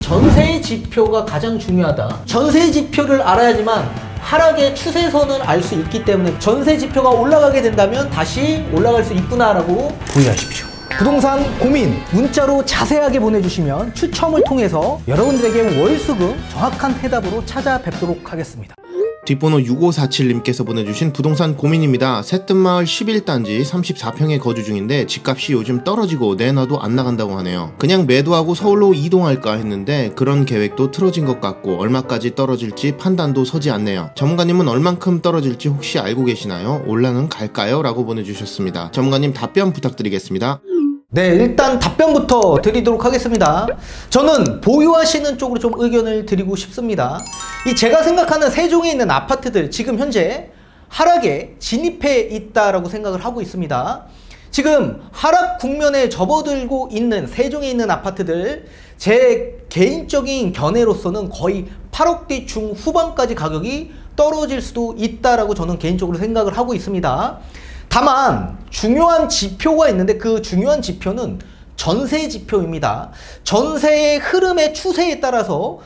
전세의 지표가 가장 중요하다. 전세 지표를 알아야지만 하락의 추세선을 알 수 있기 때문에 전세 지표가 올라가게 된다면 다시 올라갈 수 있구나라고 보유하십시오. 부동산 고민 문자로 자세하게 보내주시면 추첨을 통해서 여러분들에게 월수금 정확한 해답으로 찾아뵙도록 하겠습니다. 뒷번호 6547님께서 보내주신 부동산 고민입니다. 새뜸마을 11단지 34평에 거주 중인데 집값이 요즘 떨어지고 내놔도 안 나간다고 하네요. 그냥 매도하고 서울로 이동할까 했는데 그런 계획도 틀어진 것 같고 얼마까지 떨어질지 판단도 서지 않네요. 전문가님은 얼만큼 떨어질지 혹시 알고 계시나요? 올라는 갈까요? 라고 보내주셨습니다. 전문가님 답변 부탁드리겠습니다. 네, 일단 답변부터 드리도록 하겠습니다. 저는 보유하시는 쪽으로 좀 의견을 드리고 싶습니다. 제가 생각하는 세종에 있는 아파트들 지금 현재 하락에 진입해 있다라고 생각을 하고 있습니다. 지금 하락 국면에 접어들고 있는 세종에 있는 아파트들 제 개인적인 견해로서는 거의 8억대 중후반까지 가격이 떨어질 수도 있다라고 저는 개인적으로 생각을 하고 있습니다. 다만 중요한 지표가 있는데 그 중요한 지표는 전세 지표입니다. 전세의 흐름의 추세에 따라서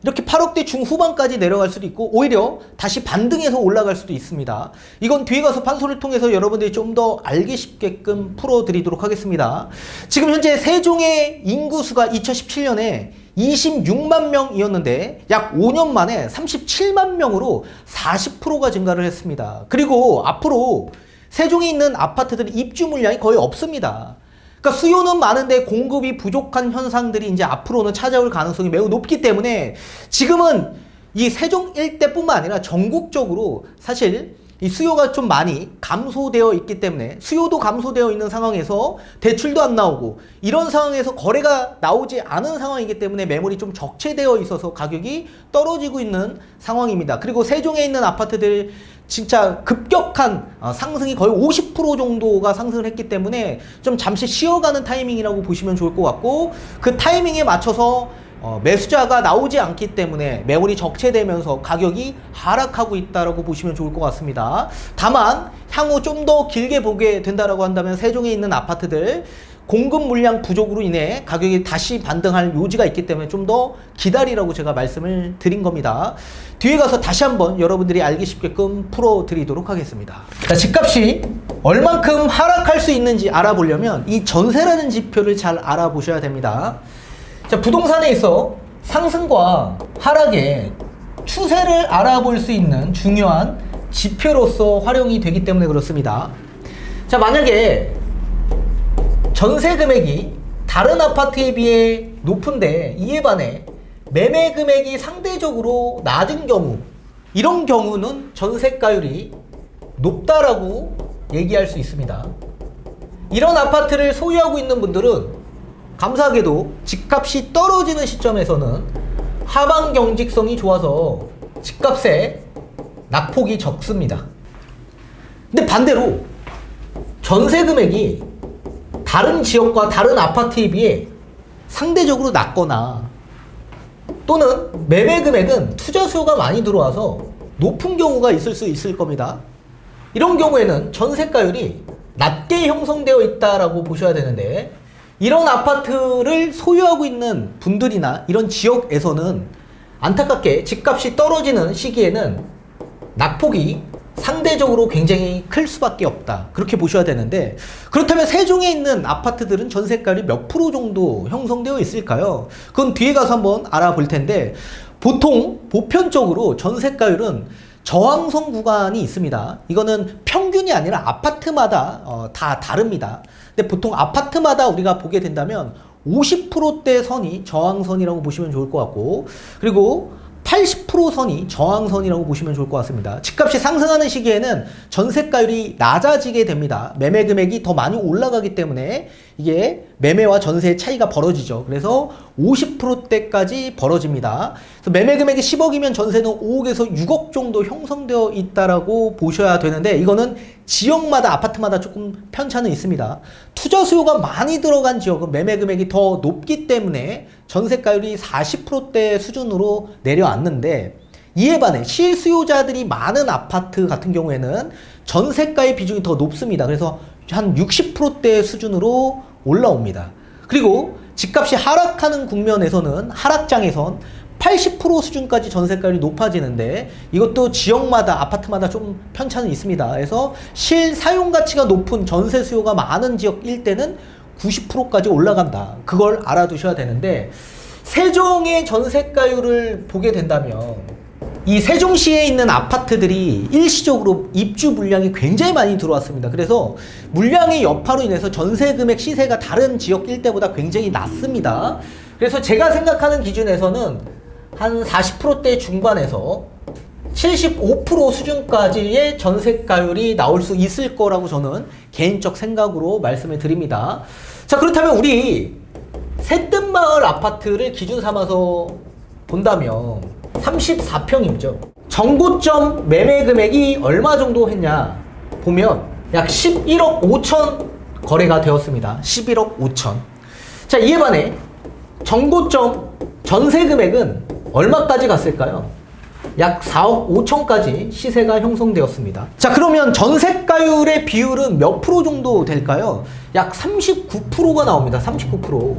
이렇게 8억대 중후반까지 내려갈 수도 있고 오히려 다시 반등해서 올라갈 수도 있습니다. 이건 뒤에 가서 판소를 통해서 여러분들이 좀 더 알기 쉽게끔 풀어드리도록 하겠습니다. 지금 현재 세종의 인구수가 2017년에 26만 명이었는데 약 5년 만에 37만 명으로 40%가 증가를 했습니다. 그리고 앞으로 세종에 있는 아파트들은 입주 물량이 거의 없습니다. 그러니까 수요는 많은데 공급이 부족한 현상들이 이제 앞으로는 찾아올 가능성이 매우 높기 때문에 지금은 이 세종 일대뿐만 아니라 전국적으로 사실 이 수요가 좀 많이 감소되어 있기 때문에 수요도 감소되어 있는 상황에서 대출도 안 나오고 이런 상황에서 거래가 나오지 않은 상황이기 때문에 매물이 좀 적체되어 있어서 가격이 떨어지고 있는 상황입니다. 그리고 세종에 있는 아파트들 진짜 급격한 상승이 거의 50% 정도가 상승을 했기 때문에 좀 잠시 쉬어가는 타이밍이라고 보시면 좋을 것 같고 그 타이밍에 맞춰서 매수자가 나오지 않기 때문에 매물이 적체되면서 가격이 하락하고 있다고 보시면 좋을 것 같습니다. 다만 향후 좀 더 길게 보게 된다고 한다면 세종에 있는 아파트들 공급 물량 부족으로 인해 가격이 다시 반등할 요지가 있기 때문에 좀 더 기다리라고 제가 말씀을 드린 겁니다. 뒤에 가서 다시 한번 여러분들이 알기 쉽게끔 풀어드리도록 하겠습니다. 자, 집값이 얼만큼 하락할 수 있는지 알아보려면 이 전세라는 지표를 잘 알아보셔야 됩니다. 자, 부동산에 있어 상승과 하락의 추세를 알아볼 수 있는 중요한 지표로서 활용이 되기 때문에 그렇습니다. 자, 만약에 전세 금액이 다른 아파트에 비해 높은데 이에 반해 매매 금액이 상대적으로 낮은 경우, 이런 경우는 전세가율이 높다라고 얘기할 수 있습니다. 이런 아파트를 소유하고 있는 분들은 감사하게도 집값이 떨어지는 시점에서는 하방 경직성이 좋아서 집값에 낙폭이 적습니다. 근데 반대로 전세 금액이 다른 지역과 다른 아파트에 비해 상대적으로 낮거나 또는 매매 금액은 투자 수요가 많이 들어와서 높은 경우가 있을 수 있을 겁니다. 이런 경우에는 전세가율이 낮게 형성되어 있다라고 보셔야 되는데 이런 아파트를 소유하고 있는 분들이나 이런 지역에서는 안타깝게 집값이 떨어지는 시기에는 낙폭이 상대적으로 굉장히 클 수밖에 없다, 그렇게 보셔야 되는데 그렇다면 세종에 있는 아파트들은 전세가율이 몇 프로 정도 형성되어 있을까요? 그건 뒤에 가서 한번 알아볼 텐데 보통 보편적으로 전세가율은 저항선 구간이 있습니다. 이거는 평균이 아니라 아파트마다 다 다릅니다. 근데 보통 아파트마다 우리가 보게 된다면 50%대 선이 저항선이라고 보시면 좋을 것 같고 그리고 80% 선이 저항선이라고 보시면 좋을 것 같습니다. 집값이 상승하는 시기에는 전세가율이 낮아지게 됩니다. 매매 금액이 더 많이 올라가기 때문에 이게 매매와 전세의 차이가 벌어지죠. 그래서 50%대까지 벌어집니다. 그래서 매매 금액이 10억이면 전세는 5억에서 6억 정도 형성되어 있다라고 보셔야 되는데 이거는 지역마다 아파트마다 조금 편차는 있습니다. 투자 수요가 많이 들어간 지역은 매매 금액이 더 높기 때문에 전세가율이 40%대 수준으로 내려앉는데 이에 반해 실수요자들이 많은 아파트 같은 경우에는 전세가의 비중이 더 높습니다. 그래서 한 60%대 수준으로 올라옵니다. 그리고 집값이 하락하는 국면에서는 하락장에선 80% 수준까지 전세가율이 높아지는데 이것도 지역마다 아파트마다 좀 편차는 있습니다. 그래서 실사용가치가 높은 전세 수요가 많은 지역일 때는 90%까지 올라간다. 그걸 알아두셔야 되는데 세종의 전세가율을 보게 된다면 이 세종시에 있는 아파트들이 일시적으로 입주 물량이 굉장히 많이 들어왔습니다. 그래서 물량의 여파로 인해서 전세 금액 시세가 다른 지역 일대보다 굉장히 낮습니다. 그래서 제가 생각하는 기준에서는 한 40%대 중반에서 75% 수준까지의 전세가율이 나올 수 있을 거라고 저는 개인적 생각으로 말씀을 드립니다. 자, 그렇다면 우리 새뜸마을 아파트를 기준 삼아서 본다면 34평이죠. 정고점 매매 금액이 얼마 정도 했냐 보면 약 11억 5천 거래가 되었습니다. 11억 5천. 자, 이에 반해 정고점 전세 금액은 얼마까지 갔을까요? 약 4억 5천까지 시세가 형성되었습니다. 자, 그러면 전세가율의 비율은 몇 프로 정도 될까요? 약 39%가 나옵니다. 39%.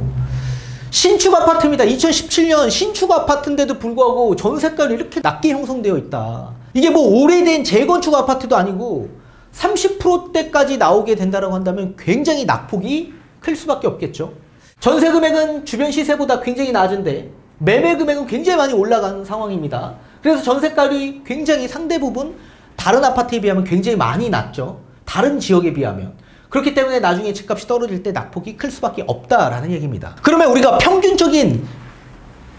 신축 아파트입니다. 2017년 신축 아파트인데도 불구하고 전세가율이 이렇게 낮게 형성되어 있다. 이게 뭐 오래된 재건축 아파트도 아니고 30%대까지 나오게 된다고 한다면 굉장히 낙폭이 클 수밖에 없겠죠. 전세 금액은 주변 시세보다 굉장히 낮은데 매매 금액은 굉장히 많이 올라간 상황입니다. 그래서 전세가율이 굉장히 상대 부분 다른 아파트에 비하면 굉장히 많이 낮죠. 다른 지역에 비하면. 그렇기 때문에 나중에 집값이 떨어질 때 낙폭이 클 수밖에 없다라는 얘기입니다. 그러면 우리가 평균적인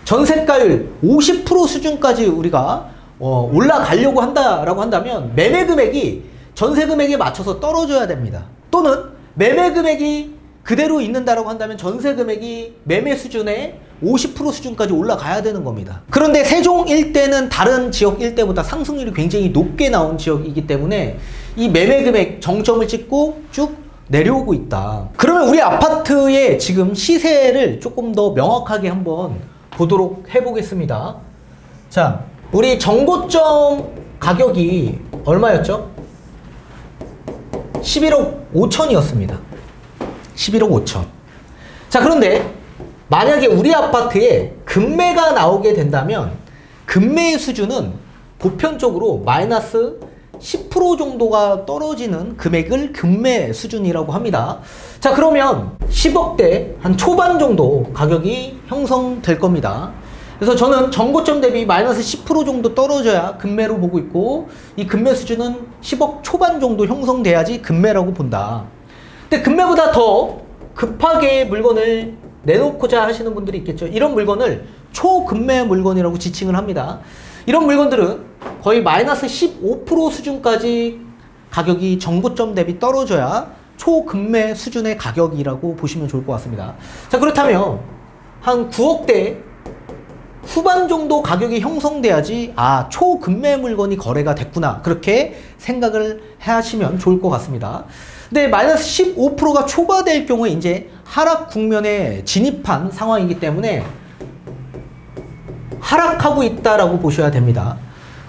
전세가율 50% 수준까지 우리가 올라가려고 한다라고 한다면 매매 금액이 전세 금액에 맞춰서 떨어져야 됩니다. 또는 매매 금액이 그대로 있는다라고 한다면 전세 금액이 매매 수준의 50% 수준까지 올라가야 되는 겁니다. 그런데 세종 일대는 다른 지역 일대보다 상승률이 굉장히 높게 나온 지역이기 때문에 이 매매 금액 정점을 찍고 쭉 내려오고 있다. 그러면 우리 아파트의 지금 시세를 조금 더 명확하게 한번 보도록 해보겠습니다. 자, 우리 정고점 가격이 얼마였죠? 11억 5천이었습니다. 11억 5천. 자, 그런데 만약에 우리 아파트에 급매가 나오게 된다면 급매의 수준은 보편적으로 마이너스 10% 정도가 떨어지는 금액을 급매 수준이라고 합니다. 자, 그러면 10억대 한 초반 정도 가격이 형성될 겁니다. 그래서 저는 정고점 대비 마이너스 10% 정도 떨어져야 급매로 보고 있고 이 급매 수준은 10억 초반 정도 형성돼야지 급매라고 본다. 근데 급매보다 더 급하게 물건을 내놓고자 하시는 분들이 있겠죠. 이런 물건을 초급매 물건이라고 지칭을 합니다. 이런 물건들은 거의 마이너스 15% 수준까지 가격이 정고점 대비 떨어져야 초급매 수준의 가격이라고 보시면 좋을 것 같습니다. 자, 그렇다면 한 9억대 후반 정도 가격이 형성돼야지 초급매 물건이 거래가 됐구나, 그렇게 생각을 하시면 좋을 것 같습니다. 근데 마이너스 15%가 초과될 경우에 이제 하락 국면에 진입한 상황이기 때문에 하락하고 있다라고 보셔야 됩니다.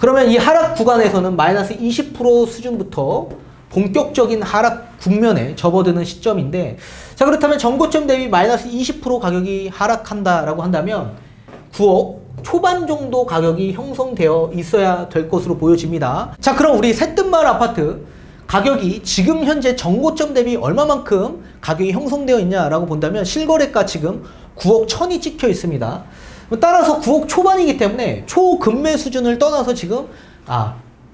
그러면 이 하락 구간에서는 마이너스 20% 수준부터 본격적인 하락 국면에 접어드는 시점인데, 자, 그렇다면 정고점 대비 마이너스 20% 가격이 하락한다라고 한다면 9억 초반 정도 가격이 형성되어 있어야 될 것으로 보여집니다. 자, 그럼 우리 새뜸마을 아파트 가격이 지금 현재 정고점 대비 얼마만큼 가격이 형성되어 있냐라고 본다면 실거래가 지금 9억 1천이 찍혀 있습니다. 따라서 9억 초반이기 때문에 초급매 수준을 떠나서 지금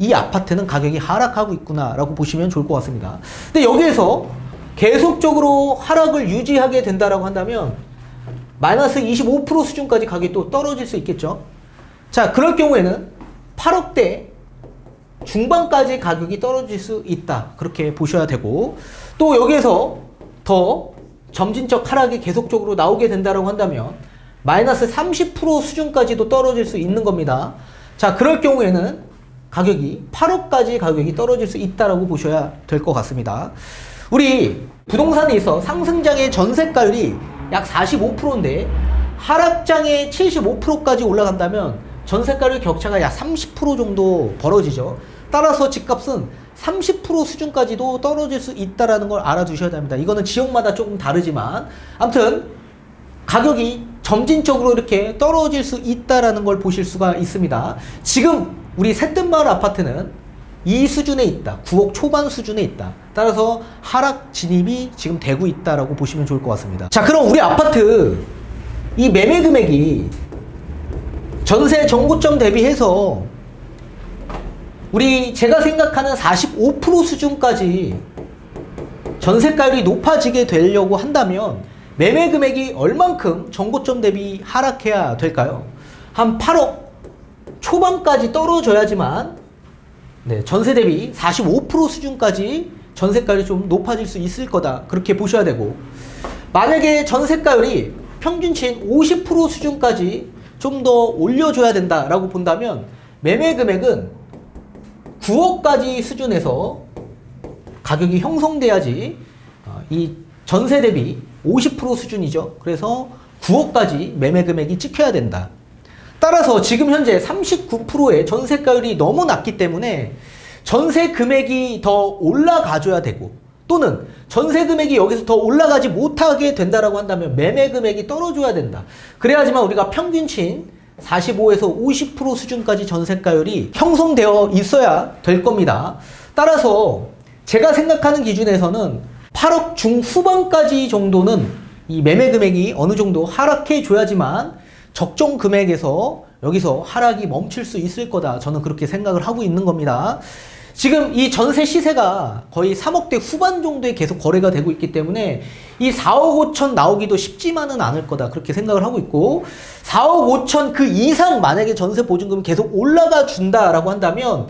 이 아파트는 가격이 하락하고 있구나 라고 보시면 좋을 것 같습니다. 근데 여기에서 계속적으로 하락을 유지하게 된다라고 한다면 마이너스 25% 수준까지 가격이 또 떨어질 수 있겠죠. 자, 그럴 경우에는 8억대 중반까지 가격이 떨어질 수 있다, 그렇게 보셔야 되고, 또 여기에서 더 점진적 하락이 계속적으로 나오게 된다라고 한다면 마이너스 30% 수준까지도 떨어질 수 있는 겁니다. 자, 그럴 경우에는 가격이 8억까지 가격이 떨어질 수 있다라고 보셔야 될 것 같습니다. 우리 부동산에 있어 상승장의 전세가율이 약 45%인데 하락장의 75%까지 올라간다면 전세가율 격차가 약 30% 정도 벌어지죠. 따라서 집값은 30% 수준까지도 떨어질 수 있다는 걸 알아두셔야 됩니다. 이거는 지역마다 조금 다르지만 아무튼 가격이 점진적으로 이렇게 떨어질 수 있다라는 걸 보실 수가 있습니다. 지금 우리 새뜸마을 아파트는 이 수준에 있다. 9억 초반 수준에 있다. 따라서 하락 진입이 지금 되고 있다라고 보시면 좋을 것 같습니다. 자, 그럼 우리 아파트 이 매매 금액이 전세 정고점 대비해서 제가 생각하는 45% 수준까지 전세가율이 높아지게 되려고 한다면 매매 금액이 얼만큼 정고점 대비 하락해야 될까요? 한 8억 초반까지 떨어져야지만 전세 대비 45% 수준까지 전세가율이 좀 높아질 수 있을 거다. 그렇게 보셔야 되고, 만약에 전세가율이 평균치인 50% 수준까지 좀 더 올려줘야 된다라고 본다면 매매 금액은 9억까지 수준에서 가격이 형성돼야지 이 전세 대비 50% 수준이죠. 그래서 9억까지 매매 금액이 찍혀야 된다. 따라서 지금 현재 39%의 전세가율이 너무 낮기 때문에 전세 금액이 더 올라가줘야 되고, 또는 전세 금액이 여기서 더 올라가지 못하게 된다라고 한다면 매매 금액이 떨어져야 된다. 그래야지만 우리가 평균치인 45에서 50% 수준까지 전세가율이 형성되어 있어야 될 겁니다. 따라서 제가 생각하는 기준에서는 8억 중후반까지 정도는 이 매매 금액이 어느 정도 하락해 줘야지만 적정 금액에서 여기서 하락이 멈출 수 있을 거다. 저는 그렇게 생각을 하고 있는 겁니다. 지금 이 전세 시세가 거의 3억대 후반 정도에 계속 거래가 되고 있기 때문에 이 4억 5천 나오기도 쉽지만은 않을 거다. 그렇게 생각을 하고 있고, 4억 5천 그 이상 만약에 전세 보증금이 계속 올라가 준다라고 한다면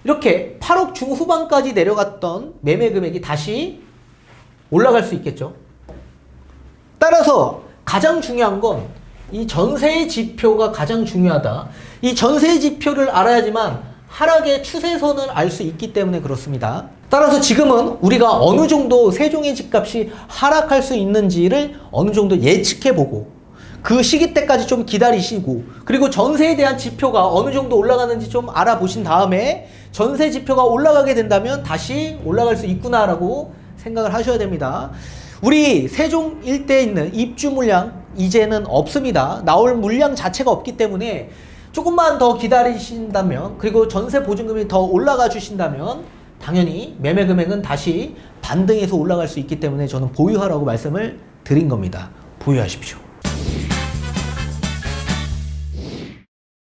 이렇게 8억 중후반까지 내려갔던 매매 금액이 다시 올라갈 수 있겠죠. 따라서 가장 중요한 건 이 전세의 지표가 가장 중요하다. 이 전세의 지표를 알아야지만 하락의 추세선을 알 수 있기 때문에 그렇습니다. 따라서 지금은 우리가 어느 정도 세종의 집값이 하락할 수 있는지를 어느 정도 예측해보고, 그 시기 때까지 좀 기다리시고, 그리고 전세에 대한 지표가 어느 정도 올라가는지 좀 알아보신 다음에 전세 지표가 올라가게 된다면 다시 올라갈 수 있구나라고 생각을 하셔야 됩니다. 우리 세종 일대에 있는 입주 물량 이제는 없습니다. 나올 물량 자체가 없기 때문에 조금만 더 기다리신다면, 그리고 전세 보증금이 더 올라가 주신다면 당연히 매매 금액은 다시 반등해서 올라갈 수 있기 때문에 저는 보유하라고 말씀을 드린 겁니다. 보유하십시오.